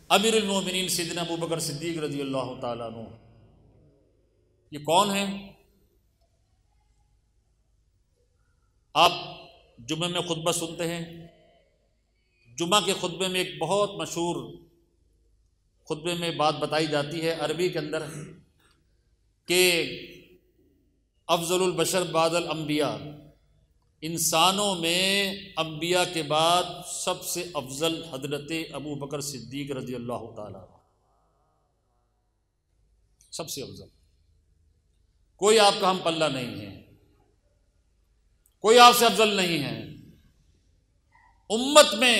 امیر المومنین سیدنا ابو بکر صدیق رضی اللہ تعالیٰ عنہ، یہ کون ہیں؟ آپ جمعہ میں خطبہ سنتے ہیں، جمعہ کے خطبے میں ایک بہت مشہور خطبے میں بات بتائی جاتی ہے عربی کے اندر کہ افضل البشر بعد الانبیاء، انسانوں میں انبیاء کے بعد سب سے افضل حضرت ابو بکر صدیق رضی اللہ تعالیٰ عنہ، سب سے افضل، کوئی آپ کا ہم پلہ نہیں ہے، کوئی آپ سے افضل نہیں ہے امت میں،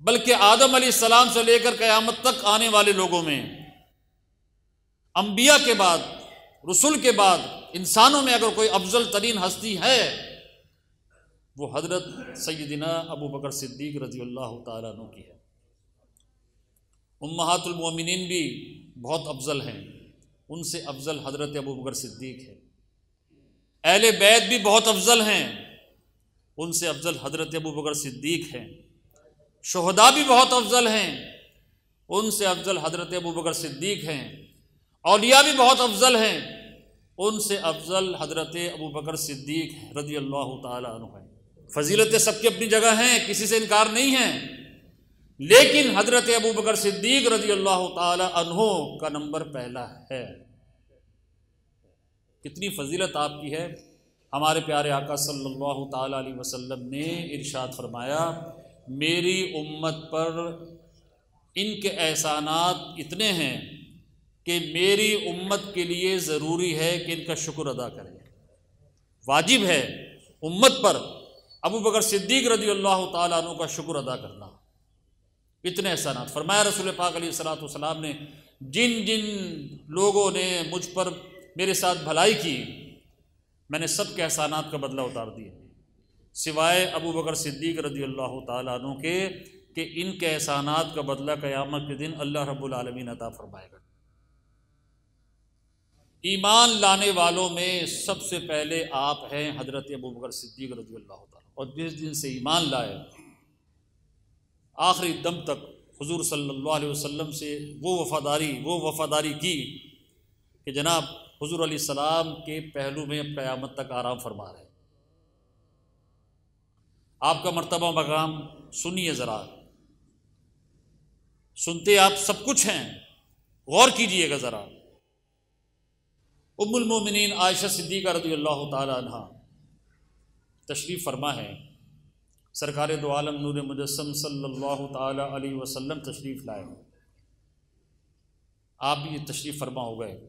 بلکہ آدم علیہ السلام سے لے کر قیامت تک آنے والے لوگوں میں، انبیاء کے بعد، رسول کے بعد انسانوں میں اگر کوئی افضل ترین ہستی ہے وہ حضرت سیدنا ابو بکر صدیق رضی اللہ تعالیٰ عنہ کی ہے۔ امہات المومنین بھی بہت افضل ہیں، ان سے افضل حضرت ابو بکر صدیق ہے۔ اہل بیت بھی بہت افضل ہیں، ان سے افضل حضرت ابو بکر صدیق ہیں۔ شہداء بھی بہت افضل ہیں، ان سے افضل حضرت ابو بکر صدیق ہیں۔ اولیاء بھی بہت افضل ہیں، ان سے افضل حضرت ابو بکر صدیق رضی اللہ تعالیٰ عنہ ہیں۔ فضیلتیں سب کی اپنی جگہ ہیں، کسی سے انکار نہیں ہے، لیکن حضرت ابو بکر صدیق رضی اللہ تعالیٰ عنہ کا نمبر پہلا ہے۔ کتنی فضیلت آپ کی ہے، ہمارے پیارے آقا صلی اللہ تعالیٰ علیہ وسلم نے ارشاد فرمایا میری امت پر ان کے احسانات اتنے ہیں کہ میری امت کے لیے ضروری ہے کہ ان کا شکر ادا کریں، واجب ہے امت پر ابو بکر صدیق رضی اللہ تعالیٰ عنہ کا شکر ادا کرنا۔ اتنے احسانات فرمایا رسول پاک علیہ الصلوۃ والسلام نے، جن جن لوگوں نے مجھ پر میرے ساتھ بھلائی کی میں نے سب کے احسانات کا بدلہ اتار دیا، سوائے ابو بکر صدیق رضی اللہ تعالیٰ عنہ کے کہ ان کے احسانات کا بدلہ قیامت کے دن اللہ رب العالمین عطا فرمائے گا۔ ایمان لانے والوں میں سب سے پہلے آپ ہیں حضرت ابو بکر صدیق رضی اللہ تعالیٰ، اور جس دن سے ایمان لائے آخری دم تک حضور صلی اللہ علیہ وسلم سے وہ وفاداری کی کہ جناب حضور علیہ السلام کے پہلو میں اب قیامت تک آرام فرما رہے ہیں۔ آپ کا مرتبہ مقام سنیے ذرا، سنتے آپ سب کچھ ہیں، غور کیجئے گا ذرا۔ ام المومنین عائشہ صدیقہ رضی اللہ تعالی عنہ تشریف فرما ہے، سرکار دو عالم نور مجسم صلی اللہ تعالی علیہ وسلم تشریف لائے، آپ بھی تشریف فرما ہو گئے،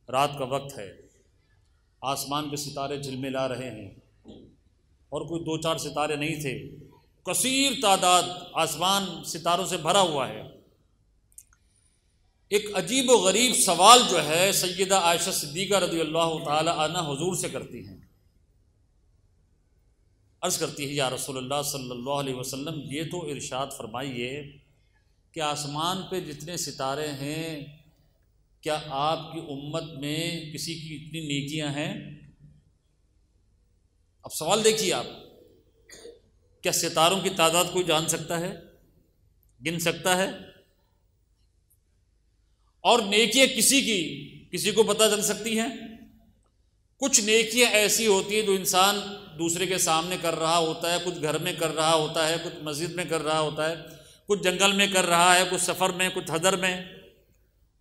رات کا وقت ہے، آسمان کے ستارے جھلملا رہے ہیں، اور کوئی دو چار ستارے نہیں تھے، کثیر تعداد آسمان ستاروں سے بھرا ہوا ہے۔ ایک عجیب و غریب سوال جو ہے سیدہ عائشہ صدیقہ رضی اللہ تعالی عنہ حضور سے کرتی ہیں، عرض کرتی ہے یا رسول اللہ صلی اللہ علیہ وسلم یہ تو ارشاد فرمائیے کہ آسمان پہ جتنے ستارے ہیں کیا آپ کی امت میں کسی کی اتنی نیکیاں ہیں؟ اب سوال دیکھیے آپ، کیا ستاروں کی تعداد کوئی جان سکتا ہے، گن سکتا ہے؟ اور نیکیاں کسی کو پتہ چل سکتی ہیں؟ کچھ نیکیاں ایسی ہوتی ہیں جو انسان دوسرے کے سامنے کر رہا ہوتا ہے، کچھ گھر میں کر رہا ہوتا ہے، کچھ مسجد میں کر رہا ہوتا ہے، کچھ جنگل میں کر رہا ہے، کچھ سفر میں، کچھ حضر میں،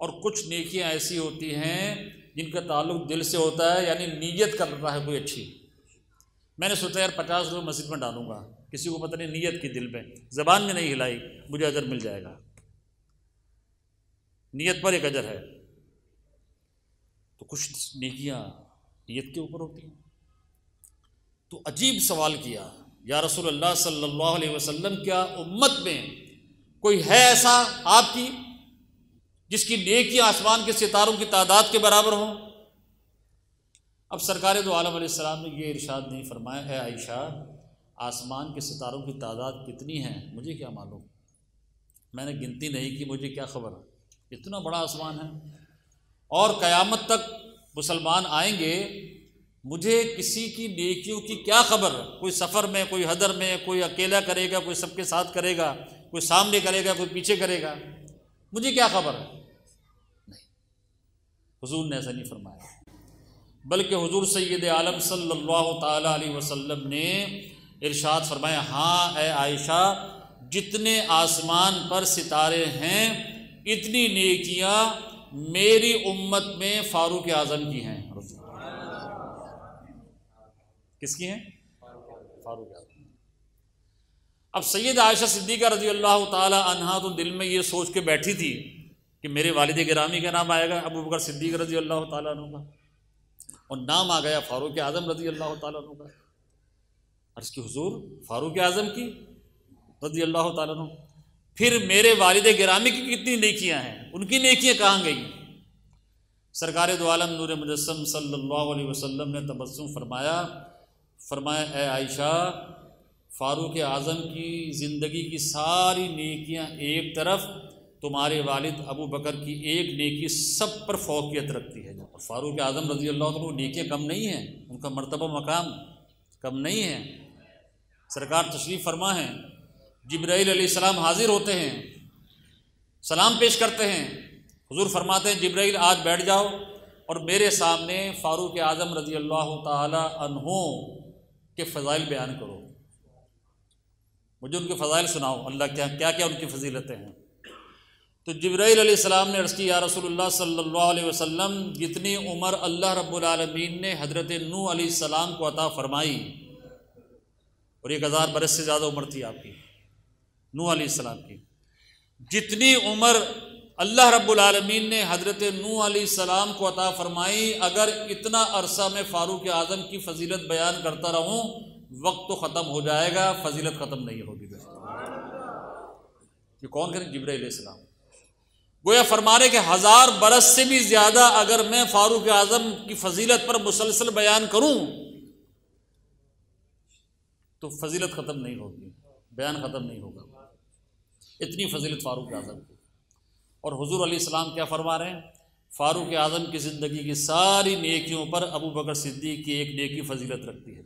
اور کچھ نیکیاں ایسی ہوتی ہیں جن کا تعلق دل سے ہوتا ہے، یعنی نیت کر رہا ہے کوئی اچھی۔ میں نے سوچا یار 50 روپے مسجد میں ڈالوں گا، کسی کو پتہ نہیں نیت کی دل میں، زبان میں نہیں ہلائی، مجھے اجر مل جائے گا، نیت پر ایک اجر ہے۔ تو کچھ نیکیاں نیت کے اوپر ہوتی ہیں۔ تو عجیب سوال کیا یا رسول اللہ صلی اللہ علیہ وسلم کیا امت میں کوئی ہے ایسا آپ کی جس کی نیکیاں آسمان کے ستاروں کی تعداد کے برابر ہوں؟ اب سرکار دو عالم علیہ السلام نے یہ ارشاد نہیں فرمایا ہے عائشہ آسمان کے ستاروں کی تعداد کتنی ہیں مجھے کیا معلوم، میں نے گنتی نہیں کی، مجھے کیا خبر، اتنا بڑا آسمان ہے، اور قیامت تک مسلمان آئیں گے مجھے کسی کی نیکیوں کی کیا خبر؟ کوئی سفر میں، کوئی حضر میں، کوئی اکیلا کرے گا، کوئی سب کے ساتھ کرے گا، کوئی سامنے کرے گا، کوئی پیچھے کرے گا، مجھے کیا خبر ہے؟ نہیں، حضور نے ایسا نہیں فرمایا، بلکہ حضور سید عالم صلی اللہ تعالی علیہ وسلم نے ارشاد فرمایا، ہاں اے عائشہ، جتنے آسمان پر ستارے ہیں اتنی نیکیاں میری امت میں فاروق اعظم کی ہیں۔ کس کی ہیں؟ فاروق اعظم۔ اب سید عائشہ صدیقہ رضی اللہ تعالی عنہا تو دل میں یہ سوچ کے بیٹھی تھی کہ میرے والد گرامی کا نام آئے گا ابو بکر صدیق رضی اللہ تعالیٰ عنہ کا، اور نام آ گیا فاروق اعظم رضی اللہ تعالیٰ عنہ کا۔ عرض کی حضور فاروق اعظم کی رضی اللہ تعالیٰ عنہ، پھر میرے والد گرامی کی کتنی نیکیاں ہیں، ان کی نیکیاں کہاں گئیں؟ سرکار دو عالم نور مجسم صلی اللہ علیہ وسلم نے تبسم فرمایا اے عائشہ، فاروق اعظم کی زندگی کی ساری نیکیاں ایک طرف، تمہارے والد ابو بکر کی ایک نیکی سب پر فوقیت رکھتی ہے۔ فاروق اعظم رضی اللہ عنہ نیکیاں کم نہیں ہیں، ان کا مرتبہ مقام کم نہیں ہے۔ سرکار تشریف فرما ہیں، جبرائیل علیہ السلام حاضر ہوتے ہیں، سلام پیش کرتے ہیں، حضور فرماتے ہیں جبرائیل آج بیٹھ جاؤ اور میرے سامنے فاروق اعظم رضی اللہ تعالی عنہ کے فضائل بیان کرو، مجھے ان کے فضائل سناؤ، اللہ کیا کیا ان کی فضیلتیں ہیں۔ تو جبرائیل علیہ السلام نے عرض کی، یا رسول اللہ صلی اللہ علیہ وسلم، جتنی عمر اللہ رب العالمین نے حضرت نوح علیہ السلام کو عطا فرمائی، اور 1000 برس سے زیادہ عمر تھی آپ کی نوح علیہ السلام کی، جتنی عمر اللہ رب العالمین نے حضرت نوح علیہ السلام کو عطا فرمائی، اگر اتنا عرصہ میں فاروق اعظم کی فضیلت بیان کرتا رہوں، وقت تو ختم ہو جائے گا، فضیلت ختم نہیں ہوگی۔ یہ کون کریں؟ جبرائیل علیہ السلام۔ گویا فرمانے کہ 1000 برس سے بھی زیادہ اگر میں فاروق اعظم کی فضیلت پر مسلسل بیان کروں تو فضیلت ختم نہیں ہوگی، بیان ختم نہیں ہوگا، اتنی فضیلت فاروق اعظم کی۔ اور حضور علیہ السلام کیا فرما رہے ہیں؟ فاروق اعظم کی زندگی کی ساری نیکیوں پر ابو بکر صدیق کی ایک نیکی فضیلت رکھتی ہے۔